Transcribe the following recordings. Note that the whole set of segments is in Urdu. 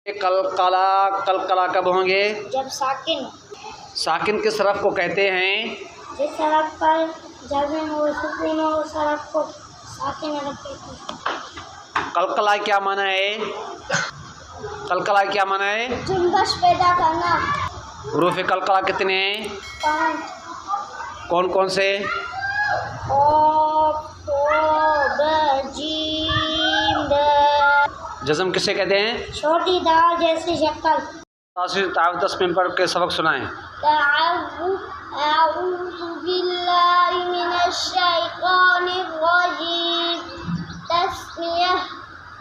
قلقلہ قلقلہ کب ہوں گے؟ جب ساکن ساکن کس حرف کو کہتے ہیں؟ جس حرف پر جزم ہو سکون ہو اس حرف کو ساکن حرف کہتے ہیں۔ قلقلہ کیا معنی ہے؟ قلقلہ کیا معنی ہے؟ جنبش پیدا کرنا۔ حروف قلقلہ کتنے ہیں؟ 5۔ کون کون سے؟ قاف ط ب جیم د۔ جزم کسے کہتے ہیں؟ چھوٹی دال جیسی شکل۔ تاثیر تعاون تسمیم پڑھ کے سبق سنائیں۔ اعوذ باللہ من الشیطان الرجیم۔ تسمیہ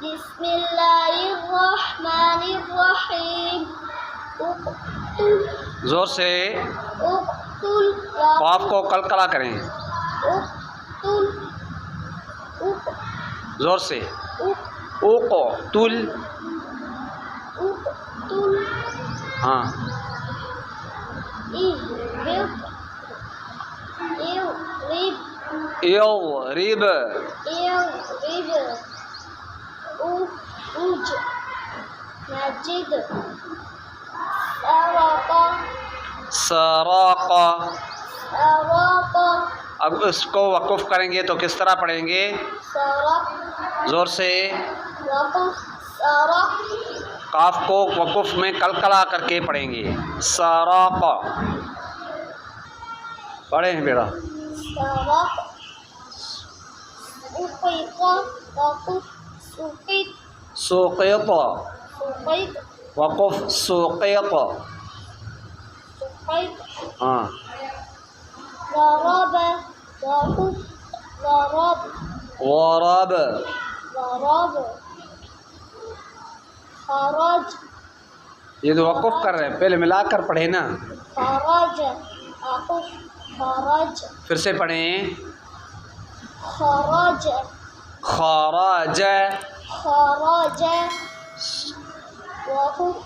بسم اللہ الرحمن الرحیم۔ زور سے اقتل قاف کو قلقلہ کریں، اقتل زور سے اوقو تل، اقتل ہاں اہرب یضرب اہرب اخرج مجد سرق۔ سرق اب اس کو وقف کریں گے تو کس طرح پڑھیں گے؟ سرق زور سے وقف سرق قاف کو وقف میں قلقلہ کر کے پڑھیں گے۔ سرق پڑھیں بیڑا۔ سرق سقط وقف سقط سقط سقط وقف سقط، سقط ہاں ضرب وقف ضرب غرب ضرب خرج یہ تو وقف کر رہے ہیں، پہلے ملا کر پڑھے نا، خرج وقف خرج پھر سے پڑھیں۔ خرج خرج خرج وقف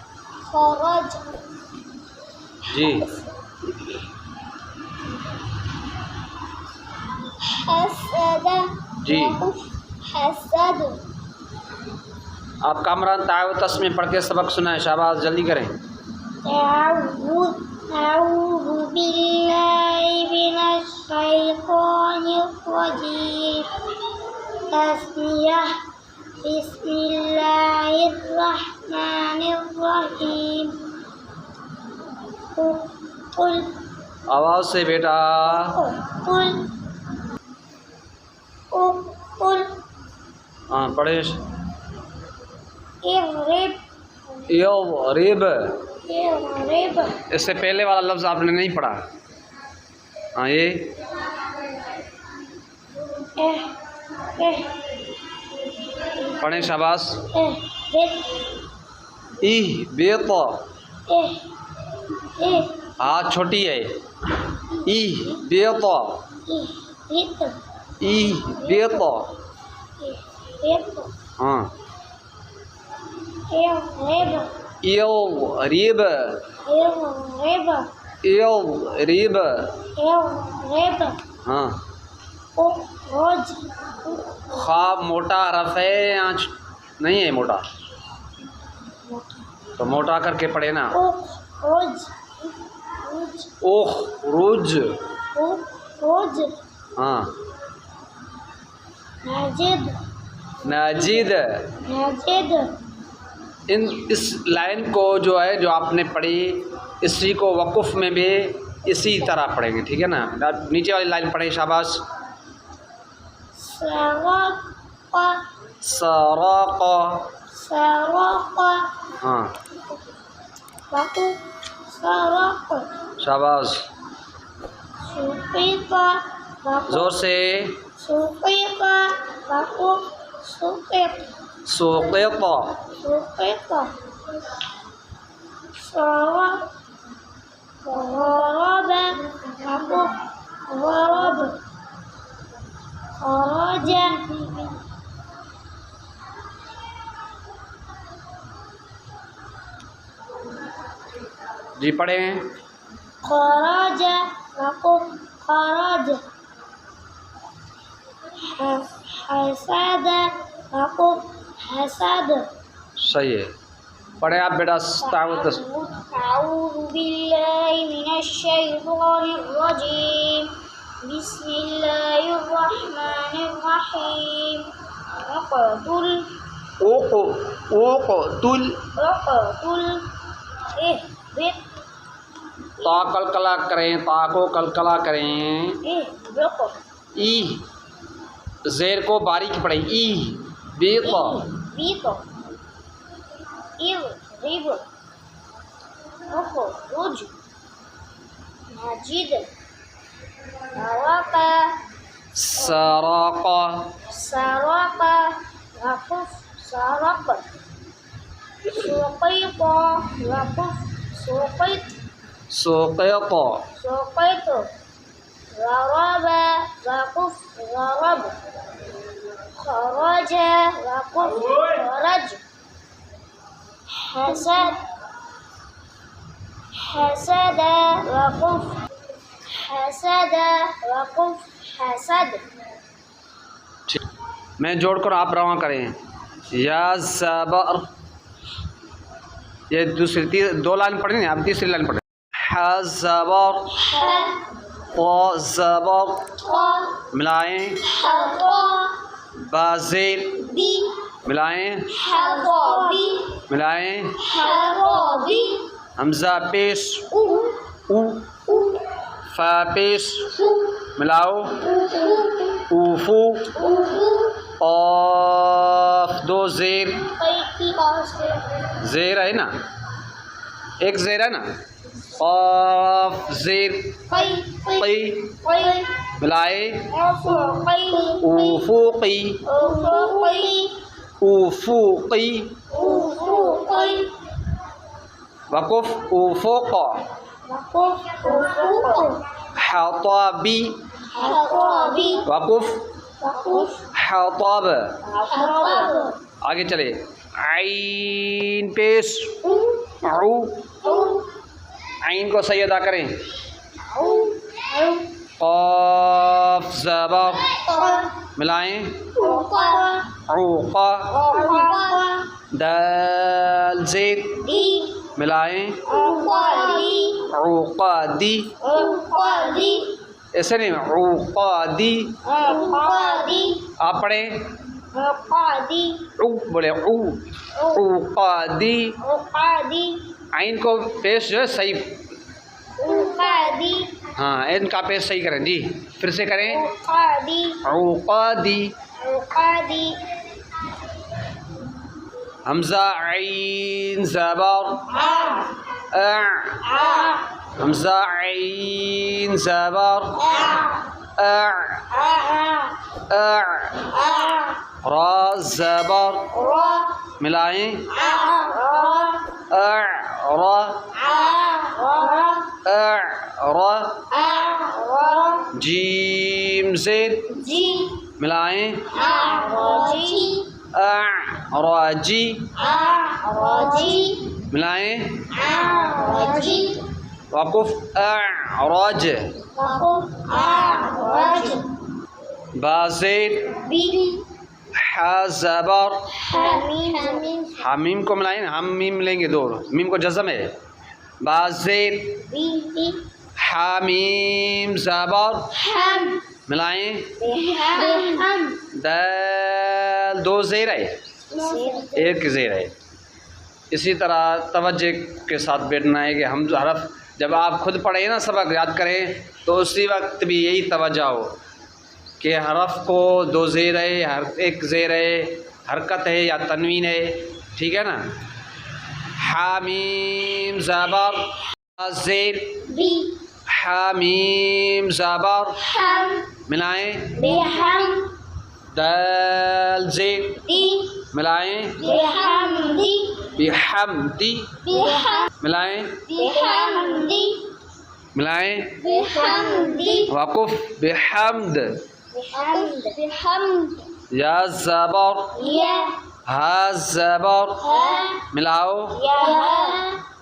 خرج جی حسد جی وقف حسد آپ کامران تعاون تسمیم پڑھ کے سبق سنائیں، شہباز جلدی کریں۔ أعوذ بالله من الشيطان الرجيم تسمية بسم الله الرحمن الرحيم قل آواز سے بیٹا۔ قل قل ہاں پڑھے۔ اضرب یضرب، اضرب اس سے پہلے والا لفظ آپ نے نہیں پڑھا، ہاں یہ پڑھیں شہباز۔ اہبط، ہاتھ چھوٹی ہے، اہبط اہبط، ہاں یضرب یضرب، ہاں خواب موٹا حرف ہے یا نہیں ہے موٹا؟ تو موٹا کر کے پڑھے نا۔ اخرج، ہاں ناجد، اس لائن کو جو ہے جو آپ نے پڑھی اسی کو وقف میں بھی اسی طرح پڑھیں گے، ٹھیک ہے نا؟ نیچے والی لائن پڑھیں شہباز۔ سرق، ہاں شہباز، زور سے سوقط، غرب غرب خرج جی پڑھیں۔ خرج وقف خرج حسد وقف حسد صحیح ہے۔ پڑھیں آپ بیٹا أعوذ بالله من الشيطان الرجيم بسم الله الرحمن الرحيم اقتل اقتل اهبط تا کلکلا کریں، تا کو کلکلا کریں، اهبط ای زیر کو باریک پڑھیں، ای بیط اهبط اضرب اخرج مجد سرق سرق وقف سرق سقيط وقف سقيط سقط سقيط ضرب وقف ضرب خرج وقف خرج حسد حسد وقف حسد وقف حسد میں جوڑ کر آپ رواں کریں، یا زبر، یہ دوسری دو لائن پڑھیں، آپ تیسری لائن پڑھیں، ح زبر ق زبر ملائیں، با زیر ملائیں، ملائیں، حمزہ پیش او، فا پیش ملاؤ، اوفو، قاف دو زیر، زیر ہے نا، ایک زیر ہے نا، قاف زیر، قی ملائے، اوفوقی، اوفوقی، وقف اوفوق، حطابی، وقف حطاب، آگے چلے، عین پیش عو، عین کو صحیح ادا کریں، قاف زبر ملائیں، عوقا، دال زید ملائیں، عقادی، ایسے نہیں، عقادی، آپ پڑھیں، او بولے، او عقادی، عین کو پیش جو ہے صحیح، ہاں ان کا پیش صحیح کریں جی، پھر سے کریں، عقادی، حمزہ عین زبر حمزہ عین زبر را زبر ملائیں، جیم زید ملائیں، راجی ملائیں، وقف اعرج، بازید، ح زبر، حمیم کو ملائیں، ہم میم لیں گے دو، میم کو جزم ہے، بازید، حمیم زبر ملائیں، دال دو زیر ہے، ایک زیر ہے، اسی طرح توجہ کے ساتھ بیٹھنا ہے کہ ہم حرف جب آپ خود پڑھیں نا سبق یاد کریں تو اسی وقت بھی یہی توجہ ہو کہ حرف کو دو زیر ہے، ایک زیر ہے، حرکت ہے یا تنوین ہے، ٹھیک ہے نا، حامیم زبر زیر، حامیم زبر ملائیں، دال زیر ملائیں، بحمدی ملائیں، ملائیں، وقف بحمد، یا زبر ہا زبر ملاؤ،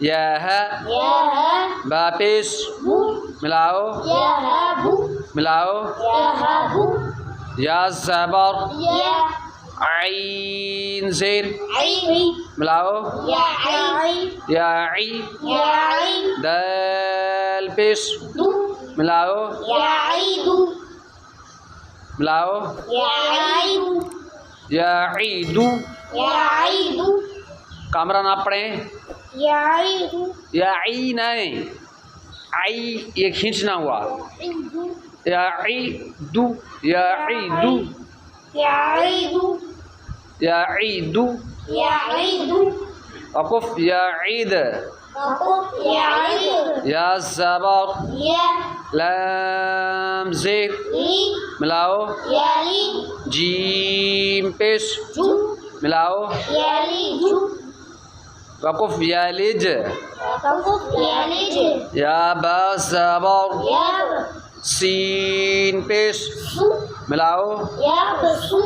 یا ہے با پیش ملاؤ، ملاؤ، یا زبر عین زیر عين ملاؤ يا عين یا عی يا عين دال پیش دو ملاؤ يا عيد ملاؤ يا عيد یا عیدو يا عيد کامران آپ پڑھیں يا عيد یا عی نہیں عی یہ کھینچنا ہوا عيد یا عیدو یا عیدو يا عيد یا عیدو يا عيد وقف یا عید وقف يا عيد یا زبر يا لام زیر لي ملاؤ يا لي جیم پیش جو ملاؤ يا لي جو وقف یا لج وقف يا لج یا با زبر يا سین پیش سو ملاؤ يا بسو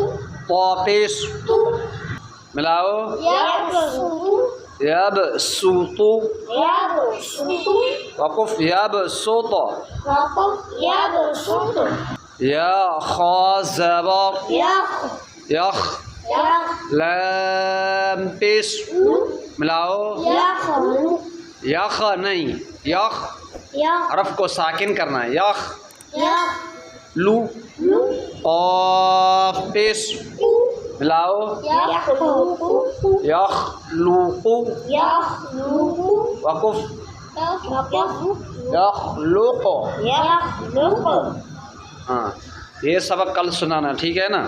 طا پیش تو ملاؤ يا بسو یب سوتو يا بسو وقف یب سوتو وقف يا بسو یا خا زبر يا یخ يا لام پیش ملاؤ يا خلو یخ نہیں یخ يا حرف کو ساکن کرنا ہے یخ يا لو لو قاف پیش ملاؤ يا خلو یخ لوقو يا خلو وقف وقف یخ لوقو يا خلو ہاں یہ سبق کل سنانا ٹھیک ہے نا